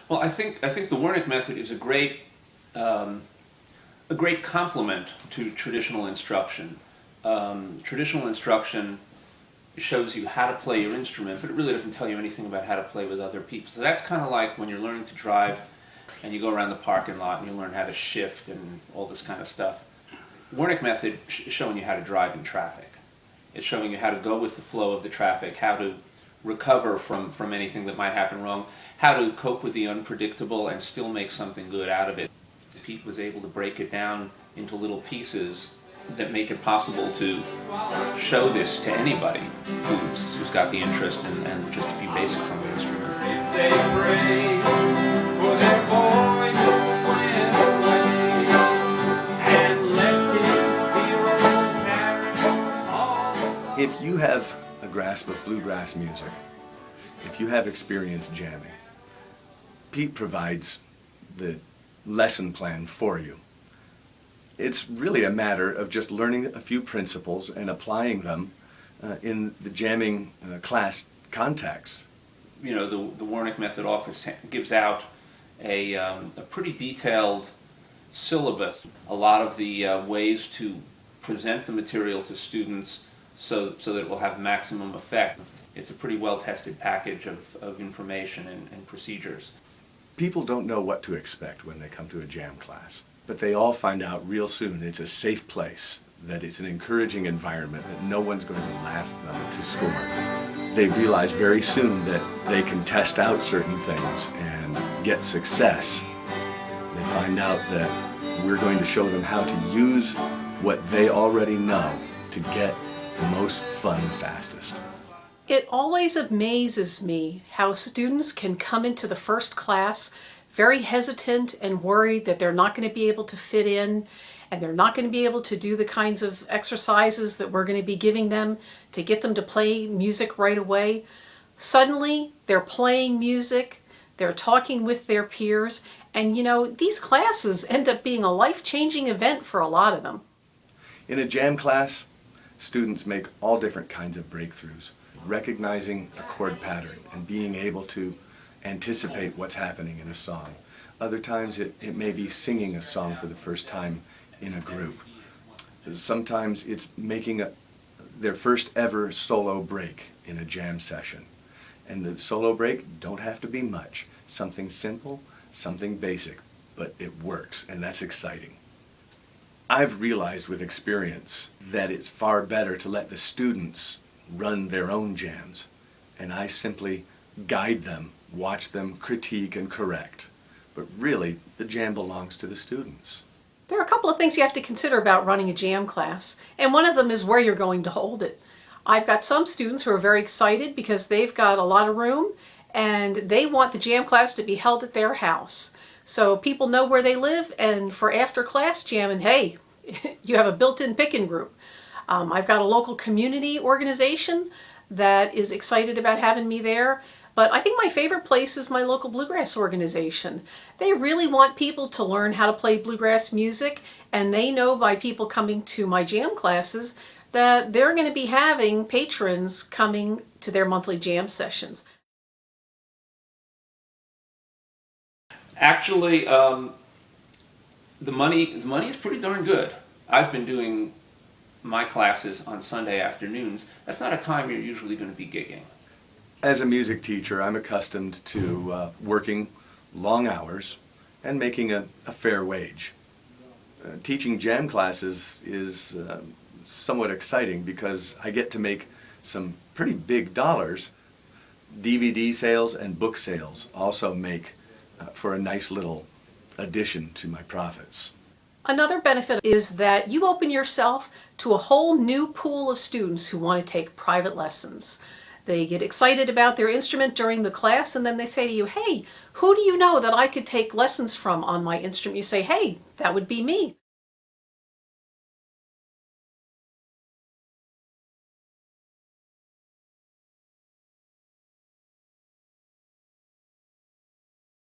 Well, I think the Wernick Method is a great complement to traditional instruction. Traditional instruction shows you how to play your instrument, but it really doesn't tell you anything about how to play with other people. So that's kind of like when you're learning to drive and you go around the parking lot and you learn how to shift and all this kind of stuff. Wernick Method is showing you how to drive in traffic. It's showing you how to go with the flow of the traffic, how to recover from anything that might happen wrong, how to cope with the unpredictable and still make something good out of it. Pete was able to break it down into little pieces that make it possible to show this to anybody who's got the interest and just a few basics on the instrument. If they pray for their boy to win away, and let his hero carry all. If you have a grasp of bluegrass music, if you have experience jamming, Pete provides the lesson plan for you. It's really a matter of just learning a few principles and applying them in the jamming class context. You know, the Wernick Method office gives out a pretty detailed syllabus, a lot of the ways to present the material to students so that it will have maximum effect. It's a pretty well-tested package of information and procedures. People don't know what to expect when they come to a jam class, but they all find out real soon it's a safe place, that it's an encouraging environment, that no one's going to laugh them to scorn. They realize very soon that they can test out certain things and get success. They find out that we're going to show them how to use what they already know to get the most fun fastest. It always amazes me how students can come into the first class very hesitant and worried that they're not going to be able to fit in and they're not going to be able to do the kinds of exercises that we're going to be giving them to get them to play music right away. Suddenly, they're playing music, they're talking with their peers, and you know, these classes end up being a life-changing event for a lot of them. In a jam class, students make all different kinds of breakthroughs. Recognizing a chord pattern and being able to anticipate what's happening in a song. Other times it may be singing a song for the first time in a group. Sometimes it's making their first ever solo break in a jam session. And the solo break don't have to be much. Something simple, something basic, but it works, and that's exciting. I've realized with experience that it's far better to let the students run their own jams, and I simply guide them, watch them, critique and correct. But really, the jam belongs to the students. There are a couple of things you have to consider about running a jam class, and one of them is where you're going to hold it. I've got some students who are very excited because they've got a lot of room and they want the jam class to be held at their house. So people know where they live, and for after class jamming, hey, you have a built-in picking group. I've got a local community organization that is excited about having me there, but I think my favorite place is my local bluegrass organization. They really want people to learn how to play bluegrass music, and they know by people coming to my jam classes that they're going to be having patrons coming to their monthly jam sessions. Actually, the money is pretty darn good. I've been doing my classes on Sunday afternoons. That's not a time you're usually going to be gigging. As a music teacher, I'm accustomed to working long hours and making a fair wage. Teaching jam classes is somewhat exciting because I get to make some pretty big dollars. DVD sales and book sales also make for a nice little addition to my profits. Another benefit is that you open yourself to a whole new pool of students who want to take private lessons. They get excited about their instrument during the class, and then they say to you, hey, who do you know that I could take lessons from on my instrument? You say, hey, that would be me.